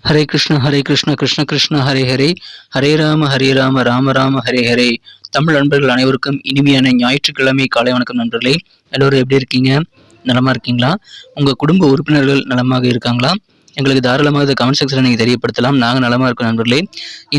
ஹரே கிருஷ்ண கிருஷ்ண கிருஷ்ண ஹரே ஹரே, ஹரே ராம ராம ராம ஹரே ஹரே. தமிழ் நண்பர்கள் அனைவருக்கும் இனிமையான ஞாயிற்றுக்கிழமை காலை வணக்கம் நண்பர்களே. எல்லோரும் எப்படி இருக்கீங்க? நலமா இருக்கீங்களா? உங்க குடும்ப உறுப்பினர்கள் நலமாக இருக்காங்களா? எங்களுக்கு தாராளமாக இதை கமெண்ட் செக்ஷனில் நீங்கள் தெரியப்படுத்தலாம். நாங்கள் நலமா இருக்கோம் நண்பர்களே.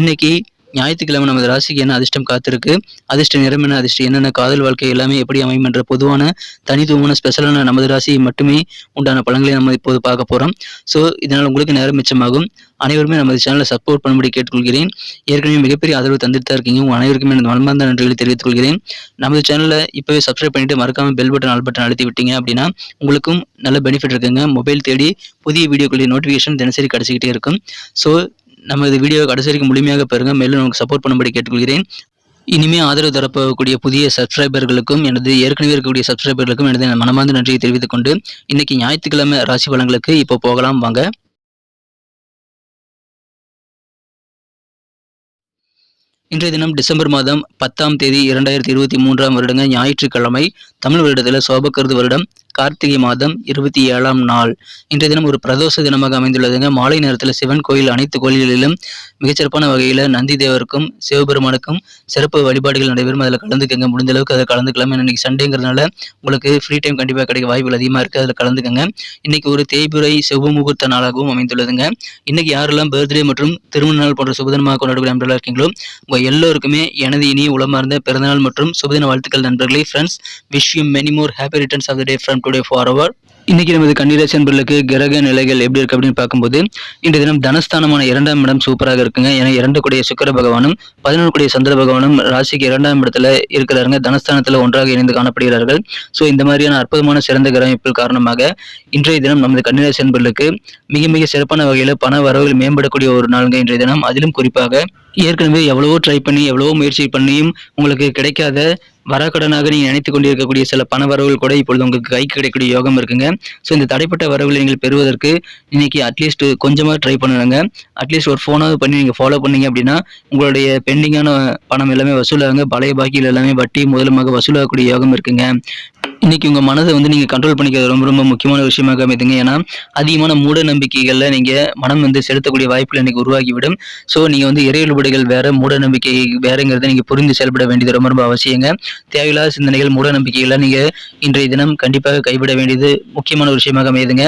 இன்னைக்கு ஞாயிற்றுக்கிழமை நமது ராசிக்கு என்ன அதிர்ஷ்டம் காத்திருக்கு, அதிர்ஷ்ட நிறம் என்ன, அதிர்ஷ்டம் என்னென்ன, காதல் வாழ்க்கை எல்லாமே எப்படி அமையும் என்ற பொதுவான தனித்துவமான ஸ்பெஷலான நமது ராசி மட்டுமே உண்டான பலன்களை நம்ம இப்போது பார்க்க போகிறோம். ஸோ இதனால் உங்களுக்கு நேரம் மிச்சமாகும். அனைவருமே நமது சேனலை சப்போர்ட் பண்ணும்படி கேட்டுக்கொள்கிறேன். ஏற்கனவே மிகப்பெரிய ஆதரவு தந்துட்டு தான் இருக்கீங்க. உங்கள் அனைவருக்குமே எனது மனமார்ந்த நன்றிகளை தெரிவித்துக் கொள்கிறேன். நமது சேனலை இப்போவே சப்ஸ்கிரைப் பண்ணிட்டு மறக்காம பெல் பட்டன் ஆல் பட்டன் அழுத்தி விட்டீங்க அப்படின்னா உங்களுக்கும் நல்ல பெனிஃபிட் இருக்குங்க. மொபைல் தேடி புதிய வீடியோக்களுடைய நோட்டிஃபிகேஷன் தினசரி கிடைச்சிக்கிட்டே இருக்கும். ஸோ நமது வீடியோ கடைசி வரைக்கும் முழுமையாக பெறுங்க. மேலும் நமக்கு சப்போர்ட் பண்ணும்படி கேட்டுக்கொள்கிறேன். இனிமே ஆதரவு தரப்போகக்கூடிய புதிய சப்ஸ்கிரைபர்களுக்கும் எனது ஏற்கனவே இருக்கக்கூடிய சப்ஸ்கிரைபர்களுக்கும் எனது மனமார்ந்த நன்றியை தெரிவித்துக் கொண்டு இன்னைக்கு ஞாயிற்றுக்கிழமை ராசி பலன்களுக்கு இப்போ போகலாம் வாங்க. இன்றைய தினம் டிசம்பர் மாதம் 10ஆம் தேதி 2023ஆம் வருடங்க ஞாயிற்றுக்கிழமை. தமிழ் வருடத்தில் சோபக்கருது வருடம் கார்த்திகை மாதம் 27ஆம் நாள். இன்றைய தினம் ஒரு பிரதோஷ தினமாக அமைந்துள்ளதுங்க. மாலை நேரத்தில் சிவன் கோயில் அனைத்து கோயில்களிலும் மிகச்சிறப்பான வகையில் நந்தி தேவருக்கும் சிவபெருமானுக்கும் சிறப்பு வழிபாடுகள் நடைபெறும். அதில் கலந்துக்கங்க. முடிந்த அளவுக்கு அதை கலந்துக்கலாம். இன்னைக்கு சண்டேங்கிறதுனால உங்களுக்கு ஃப்ரீ டைம் கண்டிப்பாக கிடைக்க வாய்ப்புகள் அதிகமாக இருக்குது. அதில் கலந்துக்கங்க. இன்னைக்கு ஒரு தேய்பிறை சுபமுகூர்த்த நாளாகவும் அமைந்துள்ளதுங்க. இன்னைக்கு யாரெல்லாம் பர்த்டே மற்றும் திருமண நாள் போன்ற சுபதினமாக கொண்டாடக்கூடிய நண்பர்களாக இருக்கீங்களோ உங்கள் எல்லோருக்குமே எனது இனிய உளமார்ந்த பிறந்தநாள் மற்றும் சுபதின வாழ்த்துக்கள் நண்பர்களே. Friends, wish you many more happy returns of the day from today forever. இன்னைக்கு நமது கன்னிராசி நண்பர்களுக்கு கிரக நிலைகள் எப்படி இருக்கு அப்படின்னு பார்க்கும்போது இன்றைய தினம் தனஸ்தானமான 2ஆம் இடம் சூப்பராக இருக்குங்க. ஏன்னா 2 கூடிய சுக்கிர பகவானும் 11 கூடிய சந்திர பகவானும் ராசிக்கு 2ஆம் இடத்துல இருக்கிறாருங்க. தனஸ்தானத்துல ஒன்றாக இணைந்து காணப்படுகிறார்கள். ஸோ இந்த மாதிரியான அற்புதமான சிறந்த கிரக அமைப்பு காரணமாக இன்றைய தினம் நமது கன்னிராசி நண்பர்களுக்கு மிக மிக சிறப்பான வகையில் பண வரவுகள் மேம்படக்கூடிய ஒரு நாளுங்க இன்றைய தினம். அதிலும் குறிப்பாக ஏற்கனவே எவ்வளவோ ட்ரை பண்ணி எவ்வளவோ முயற்சி பண்ணியும் உங்களுக்கு கிடைக்காத வரக்கடனாக நீங்கள் நினைத்து கொண்டிருக்கக்கூடிய சில பண வரவுகள் கூட இப்பொழுது உங்களுக்கு கைக்கு கிடைக்கக்கூடிய யோகம் இருக்குங்க. ஸோ இந்த தடைப்பட்ட வரவுகளை நீங்கள் பெறுவதற்கு இன்னைக்கு அட்லீஸ்ட் கொஞ்சமாக ட்ரை பண்ணுங்க. அட்லீஸ்ட் ஒரு ஃபோனாவது பண்ணி நீங்கள் ஃபாலோ பண்ணீங்க அப்படின்னா உங்களுடைய பெண்டிங்கான பணம் எல்லாமே வசூலாகுங்க. பழைய பாக்கியில் எல்லாமே வட்டி முதலமாக வசூலாகக்கூடிய யோகம் இருக்குங்க. இன்னைக்கு உங்கள் மனதை நீங்கள் கண்ட்ரோல் பண்ணிக்கிறது ரொம்ப ரொம்ப முக்கியமான விஷயமாக அமைதுங்க. ஏன்னா அதிகமான மூட நம்பிக்கைகளில் நீங்கள் மனம் செலுத்தக்கூடிய வாய்ப்புகள் இன்னைக்கு உருவாகிவிடும். ஸோ நீங்கள் இறை வழிபாடுகள் வேற, மூட நம்பிக்கை வேறங்கிறத நீங்கள் புரிந்து செயல்பட வேண்டியது ரொம்ப ரொம்ப அவசியங்க. தேவையில்லாத சிந்தனைகள், மூட நம்பிக்கைகளை நீங்கள் இன்றைய தினம் கண்டிப்பாக கைவிட வேண்டியது முக்கியமான ஒரு விஷயமாக அமையுதுங்க.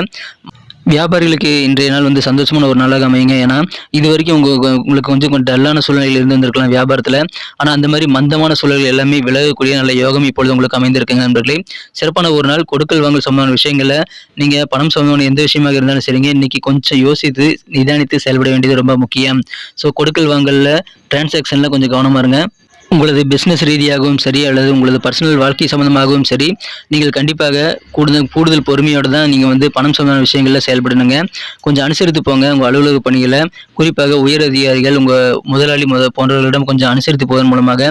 வியாபாரிகளுக்கு இன்றைய நாள் சந்தோஷமான ஒரு நாளாக அமையுங்க. ஏன்னா இது வரைக்கும் உங்களுக்கு கொஞ்சம் டல்லான சூழ்நிலையில் இருந்து வந்திருக்கலாம் வியாபாரத்தில். ஆனால் அந்த மாதிரி மந்தமான சூழல்கள் எல்லாமே விலகக்கூடிய நல்ல யோகம் இப்பொழுது உங்களுக்கு அமைந்திருக்குங்க நண்பர்களே. சிறப்பான ஒரு நாள். கொடுக்கல் வாங்கல் சம்பந்தமான விஷயங்களை நீங்கள் பணம் சம்பந்தமான எந்த விஷயமாக இருந்தாலும் சரிங்க, இன்னைக்கு கொஞ்சம் யோசித்து நிதானித்து செயல்பட வேண்டியது ரொம்ப முக்கியம். ஸோ கொடுக்கல் வாங்கலில் டிரான்சாக்ஷனில் கொஞ்சம் கவனமாக இருங்க. உங்களது பிஸ்னஸ் ரீதியாகவும் சரி அல்லது உங்களது பர்சனல் வாழ்க்கை சம்மந்தமாகவும் சரி நீங்கள் கண்டிப்பாக கூடுதல் பொறுமையோடு தான் நீங்கள் பணம் சம்பந்தமான விஷயங்களில் செயல்படணுங்க. கொஞ்சம் அனுசரித்து போங்க. உங்கள் அலுவலக பணிகளை குறிப்பாக உயர் அதிகாரிகள், உங்கள் முதலாளி போன்றவர்களிடம் கொஞ்சம் அனுசரித்து போவதன் மூலமாக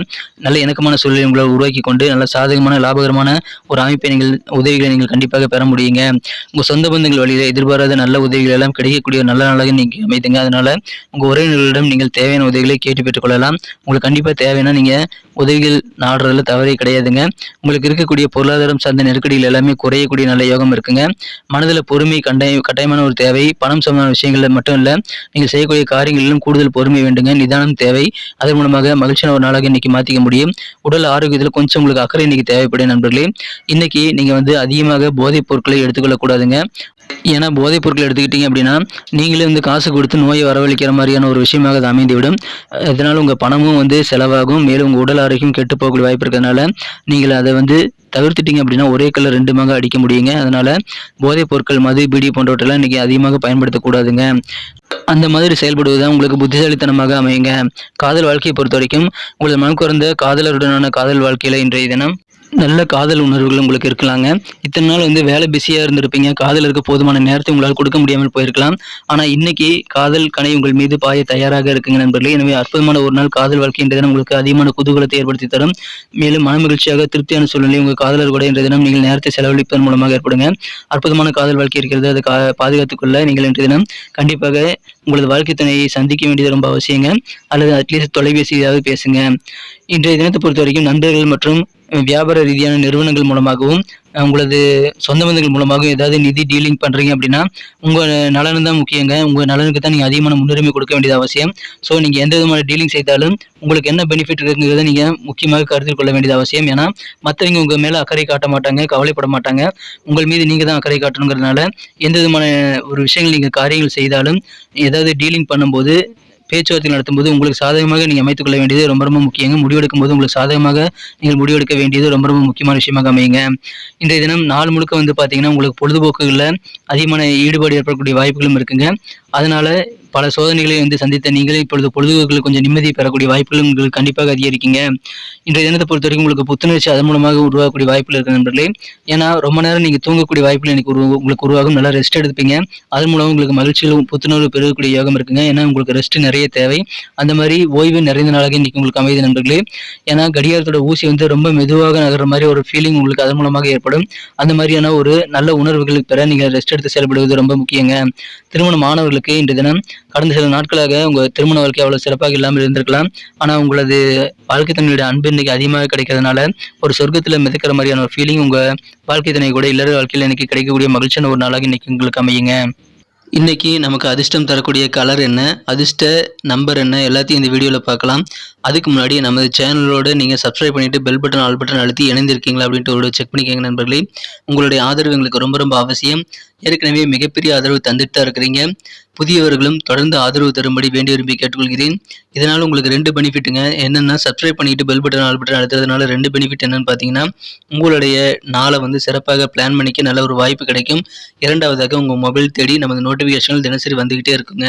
நல்ல இணக்கமான சூழலை உங்களை உருவாக்கி கொண்டு நல்ல சாதகமான லாபகரமான ஒரு அமைப்பை உதவிகளை நீங்கள் கண்டிப்பாக பெற முடியுங்க. உங்கள் சொந்த பந்தங்கள் வழியில் எதிர்பாராத நல்ல உதவிகள் எல்லாம் கிடைக்கக்கூடிய நல்ல நாளாக நீங்கள் அமைத்துங்க. அதனால் உங்கள் உறவினர்களிடம் நீங்கள் தேவையான உதவிகளை கேட்டு பெற்றுக்கொள்ளலாம். உங்களுக்கு கண்டிப்பாக தேவைன்னா நீங்கள் உதவிகள் நாடுறதுல தவறே கிடையாதுங்க. உங்களுக்கு இருக்கக்கூடிய பொருளாதாரம் சார்ந்த நெருக்கடிகள் எல்லாமே குறையக்கூடிய நல்ல யோகம் இருக்குங்க. மனதில் பொறுமை கட்டாயமான ஒரு தேவை. பணம் சம்பந்தமான விஷயங்கள்ல மட்டும் இல்லை, நீங்கள் செய்யக்கூடிய காரியங்களிலும் கூடுதல் பொறுமை வேண்டுங்க. நிதானம் தேவை. அதன் மூலமாக மகிழ்ச்சியான ஒரு நாளாக இன்னைக்கு மாற்றிக்க முடியும். உடல் ஆரோக்கியத்தில் கொஞ்சம் உங்களுக்கு அக்கறை இன்னைக்கு தேவைப்படும் நண்பர்களே. இன்னைக்கு நீங்கள் அதிகமாக போதைப் பொருட்களை எடுத்துக்கொள்ளக்கூடாதுங்க. ஏன்னா போதைப் பொருட்கள் எடுத்துக்கிட்டீங்க அப்படின்னா நீங்களே காசு கொடுத்து நோயை வரவழைக்கிற மாதிரியான ஒரு விஷயமாக அது அமைந்துவிடும். இதனால் உங்கள் பணமும் செலவாகும். மேலும் உங்கள் உடல் ஆரோக்கியம் கெட்டு போகக்கூடிய வாய்ப்பு இருக்கிறதுனால நீங்கள் அதை தவிர்த்துட்டீங்க அப்படின்னா ஒரே கல்ல 2 மாங்காய் அடிக்க முடியுங்க. அதனால போதைப் பொருட்கள், மது, பீடி போன்றவற்றெல்லாம் இன்னைக்கு அதிகமாக பயன்படுத்தக்கூடாதுங்க. அந்த மாதிரி செயல்படுவதுதான் உங்களுக்கு புத்திசாலித்தனமாக அமையுங்க. காதல் வாழ்க்கையை பொறுத்த வரைக்கும் உங்களது மனம் குறைந்த காதலருடனான காதல் வாழ்க்கையில இன்றைய தினம் நல்ல காதல் உணர்வுகள் உங்களுக்கு இருக்கலாங்க. இத்தனை நாள் வேலை பிஸியாக இருந்திருப்பீங்க. காதலருக்கு போதுமான நேரத்தை உங்களால் கொடுக்க முடியாமல் போயிருக்கலாம். ஆனால் இன்னைக்கு காதல் கனை உங்கள் மீது பாய தயாராக இருக்குங்க நண்பர்களே. எனவே அற்புதமான ஒரு நாள். காதல் வாழ்க்கை இன்றைய தினம் உங்களுக்கு அதிகமான குதூகலத்தை ஏற்படுத்தி தரும். மேலும் மனமகிழ்ச்சியாக திருப்தியான சூழ்நிலை உங்கள் காதலர் கூட இன்றைய தினம் நீங்கள் நேரத்தை செலவழிப்பதன் மூலமாக ஏற்படுங்க. அற்புதமான காதல் வாழ்க்கை இருக்கிறது. அதை பாதுகாத்துக்கொள்ள நீங்கள் இன்றைய தினம் கண்டிப்பாக உங்களது வாழ்க்கை துணையை சந்திக்க வேண்டியது ரொம்ப அவசியங்க. அல்லது அட்லீஸ்ட் தொலைபேசியாவது பேசுங்க. இன்றைய தினத்தை பொறுத்த வரைக்கும் நண்பர்கள் மற்றும் வியாபார ரீதியான நிறுவனங்கள் மூலமாகவும் உங்களது சொந்த பந்தங்கள் மூலமாகவும் ஏதாவது நிதி டீலிங் பண்ணுறீங்க அப்படின்னா உங்கள் நலன் தான் முக்கியங்க. உங்கள் நலனுக்கு தான் நீங்கள் அதிகமான முன்னுரிமை கொடுக்க வேண்டியது அவசியம். ஸோ நீங்கள் எந்த விதமான டீலிங் செய்தாலும் உங்களுக்கு என்ன பெனிஃபிட் இருக்குங்கிறத நீங்கள் முக்கியமாக கருத்தில் கொள்ள வேண்டியது அவசியம். ஏன்னா மற்றவங்க உங்கள் மேலே அக்கறை காட்ட மாட்டாங்க, கவலைப்பட மாட்டாங்க. உங்கள் மீது நீங்கள் தான் அக்கறை காட்டணுங்கிறதுனால எந்த விதமான ஒரு விஷயங்கள் நீங்கள் காரியங்கள் செய்தாலும் ஏதாவது டீலிங் பண்ணும்போது பேச்சுவார்த்தை நடத்தும்போது உங்களுக்கு சாதகமாக நீங்கள் அமைத்துக் கொள்ள வேண்டியது ரொம்ப ரொம்ப முக்கியங்க. முடிவெடுக்கும் போது உங்களுக்கு சாதகமாக நீங்கள் முடிவெடுக்க வேண்டியது ரொம்ப ரொம்ப முக்கியமான விஷயமாக அமையுங்க. இன்றைய தினம் நாள் முழுக்க பார்த்தீங்கன்னா உங்களுக்கு பொழுதுபோக்குகளில் அதிகமான ஈடுபாடு ஏற்படக்கூடிய வாய்ப்புகளும் இருக்குங்க. அதனால பல சோதனைகளை சந்தித்த நீங்களே இப்பொழுது பொழுதுபோக்கில் கொஞ்சம் நிம்மதி பெறக்கூடிய வாய்ப்புகளும் உங்களுக்கு கண்டிப்பாக அதிகரிக்குங்க. இன்றைய தினத்தை பொறுத்த வரைக்கும் உங்களுக்கு புத்துணர்ச்சி அதன் மூலமாக உருவாகக்கூடிய வாய்ப்புகள் இருக்கு நண்பர்களே. ஏன்னா ரொம்ப நேரம் நீங்கள் தூங்கக்கூடிய வாய்ப்புகள் உங்களுக்கு உருவாகும். நல்லா ரெஸ்ட் எடுப்பீங்க. அதன் மூலம் உங்களுக்கு மகிழ்ச்சியிலும் புத்துணர்வு பெறக்கூடிய யோகம் இருக்குங்க. ஏன்னா உங்களுக்கு ரெஸ்ட் நிறைய தேவை. அந்த மாதிரி ஓய்வு நிறைந்த நாளாக இன்னைக்கு உங்களுக்கு அமைதி நண்பர்களே. ஏன்னா கடிகாரத்தோட ஊசி ரொம்ப மெதுவாக நகர்ற மாதிரி ஒரு ஃபீலிங் உங்களுக்கு அதன் மூலமாக ஏற்படும். அந்த மாதிரியான ஒரு நல்ல உணர்வுகளுக்கு பெற நீங்கள் ரெஸ்ட் எடுத்து செயல்படுவது ரொம்ப முக்கியங்க. திருமண மாணவர்களுக்கு இன்றைய தினம் கடந்த சில நாட்களாக உங்க திருமண வாழ்க்கை அவ்வளவு சிறப்பாக இல்லாமல் இருந்திருக்கலாம். ஆனா உங்களது வாழ்க்கை தன்னுடைய அன்பு இன்னைக்கு அதிகமாக கிடைக்கிறதுனால ஒரு சொர்க்கத்துல மிதக்கிற மாதிரியான ஒரு ஃபீலிங் உங்க வாழ்க்கை தன்னை கூட இல்லற வாழ்க்கையில் இன்னைக்கு கிடைக்கக்கூடிய மகிழ்ச்சியான ஒரு நாளாக இன்னைக்கு உங்களுக்கு அமையுங்க. இன்னைக்கு நமக்கு அதிர்ஷ்டம் தரக்கூடிய கலர் என்ன, அதிர்ஷ்ட நம்பர் என்ன, எல்லாத்தையும் இந்த வீடியோவில் பார்க்கலாம். அதுக்கு முன்னாடி நமது சேனலோட நீங்கள் சப்ஸ்கிரைப் பண்ணிட்டு பெல் பட்டன் ஆல் பட்டன் அழுத்தி இணைந்திருக்கீங்களா அப்படின்ட்டு ஒரு செக் பண்ணிக்கோங்க நண்பர்களே. உங்களுடைய ஆதரவு எங்களுக்கு ரொம்ப ரொம்ப அவசியம். ஏற்கனவே மிகப்பெரிய ஆதரவு தந்துட்டு தான் இருக்கிறீங்க. புதியவர்களும் தொடர்ந்து ஆதரவு தரும்படி வேண்டி விரும்பி கேட்டுக்கொள்கிறேன். இதனால் உங்களுக்கு 2 பெனிஃபிட்டுங்க. என்னென்னா சப்ஸ்கிரைப் பண்ணிட்டு பெல் பட்டன் ஆல் பட்டன் அழுத்துறதுனால 2 பெனிஃபிட் என்னன்னு பார்த்தீங்கன்னா உங்களுடைய நாளை சிறப்பாக பிளான் பண்ணிக்க நல்ல ஒரு வாய்ப்பு கிடைக்கும். இரண்டாவதாக உங்கள் மொபைல் தேடி நமது நோட்டிஃபிகேஷன்கள் தினசரி வந்துக்கிட்டே இருக்குங்க.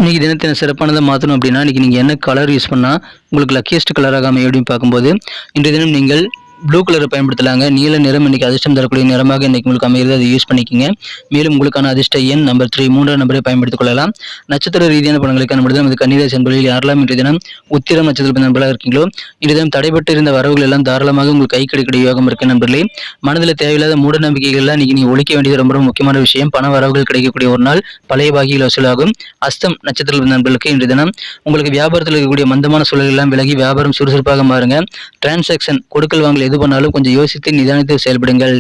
இன்னைக்கு தினத்தை சிறப்பானதை மாற்றணும் அப்படின்னா இன்னைக்கு நீங்கள் என்ன கலர் யூஸ் பண்ணால் உங்களுக்கு லக்கியஸ்ட் கலராக அமையும் அப்படின்னு பார்க்கும்போது இன்றைய தினம் நீங்கள் ப்ளூ கலரை பயன்படுத்தலாங்க. நீல நிறம் இன்னைக்கு அதிர்ஷ்டம் தரக்கூடிய நிறமாக இன்னைக்கு உங்களுக்கு அமைகிறது. அதை யூஸ் பண்ணிக்கோங்க. மேலும் உங்களுக்கான அதிர்ஷ்ட எண் நம்பர் 3 மூன்றாம் நம்பரை பயன்படுத்திக் கொள்ளலாம். நட்சத்திர ரீதியான பலன்களுக்கான நம்பர் நமது கன்னிராசி என்பதில் யாரெல்லாம் இன்றைய தினம் உத்திரம் நட்சத்திர நண்பர்களாக இருக்கீங்களோ இன்றைய தினம் தடைபட்டு இருந்த வரவுகள் எல்லாம் தாராளமாக உங்களுக்கு கை கிடைக்கக்கூடிய யோகம் இருக்கு நண்பர்களே. மனதில் தேவையில்லாத மூட நம்பிக்கைகள்லாம் இன்னைக்கு நீங்க ஒழிக்க வேண்டியது ரொம்ப முக்கியமான விஷயம். பண வரவுகள் கிடைக்கக்கூடிய ஒரு நாள், பழைய பாகிகள் வசூலாகும். அஸ்தம் நட்சத்திர நண்பர்களுக்கு இன்றைய தினம் உங்களுக்கு வியாபாரத்தில் இருக்கக்கூடிய மந்தமான சூழல் எல்லாம் விலகி வியாபாரம் சுறுசுறுப்பாக மாறுங்க. டிரான்சாக்ஷன் கொடுக்கல் வாங்கல் எது பண்ணாலும் கொஞ்சம் யோசித்து நிதானித்து செயல்படுங்கள்.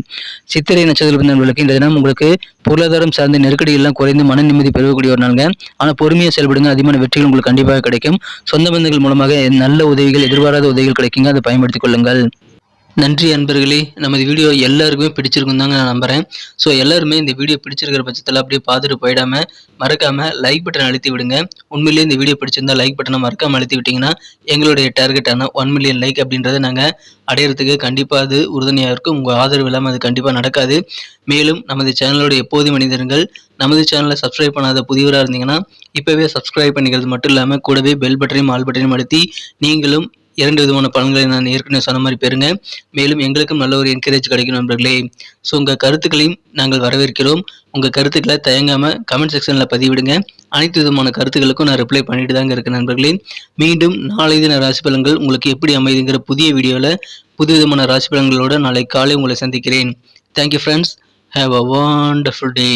சித்திரை நட்சத்திர நண்பர்களுக்கு இந்த தினம் உங்களுக்கு பொருளாதாரம் சார்ந்த நெருக்கடி எல்லாம் குறைந்து மன நிம்மதி பெறக்கூடிய ஒரு நாளுங்க. ஆனால் பொறுமையாக செயல்படுங்க. அதிகமான வெற்றிகள் உங்களுக்கு கண்டிப்பாக கிடைக்கும். சொந்த பந்தங்கள் மூலமாக நல்ல உதவிகள், எதிர்பாராத உதவிகள் கிடைக்குங்க. அதை பயன்படுத்திக் கொள்ளுங்கள். நன்றி அன்பர்களே. நமது வீடியோ எல்லாருக்குமே பிடிச்சிருக்கும் தாங்க நான் நம்புறேன். ஸோ எல்லாருமே இந்த வீடியோ பிடிச்சிருக்கிற பட்சத்தில் அப்படியே பார்த்துட்டு போயிடாம மறக்காம லைக் பட்டன் அழுத்தி விடுங்க. உண்மையிலேயே இந்த வீடியோ பிடிச்சிருந்தா லைக் பட்டனை மறக்காம அழுத்தி விட்டீங்கன்னா எங்களுடைய டார்கெட்டான 1 மில்லியன் லைக் அப்படின்றத நாங்கள் அடையிறதுக்கு கண்டிப்பாக அது உறுதுணையாக இருக்கும். உங்கள் ஆதரவு இல்லாமல் அது கண்டிப்பாக நடக்காது. மேலும் நமது சேனலோட எப்போதும் மனிதர்கள் நமது சேனலை சப்ஸ்கிரைப் பண்ணாத புதியவராக இருந்தீங்கன்னா இப்போவே சப்ஸ்கிரைப் பண்ணிக்கிறது மட்டும் இல்லாமல் கூடவே பெல் பட்டனையும் ஆல் பட்டனையும் அழுத்தி நீங்களும் 2 விதமான பலன்களை நான் ஏற்கனவே சொன்ன மாதிரி பெறுங்க. மேலும் எங்களுக்கும் நல்ல ஒரு என்கரேஜ் கிடைக்கும் நண்பர்களே. ஸோ உங்கள் கருத்துக்களையும் நாங்கள் வரவேற்கிறோம். உங்கள் கருத்துக்களை தயங்காமல் கமெண்ட் செக்ஷனில் பதிவிடுங்க. அனைத்து விதமான கருத்துக்களுக்கும் நான் ரிப்ளை பண்ணிட்டு தாங்க இருக்கேன் நண்பர்களே. மீண்டும் நாளை தின ராசி பலன்கள் உங்களுக்கு எப்படி அமைதுங்கிற புதிய வீடியோவில் புது விதமான ராசி பலன்களோட நாளை காலை உங்களை சந்திக்கிறேன். Thank you friends. Have a wonderful day.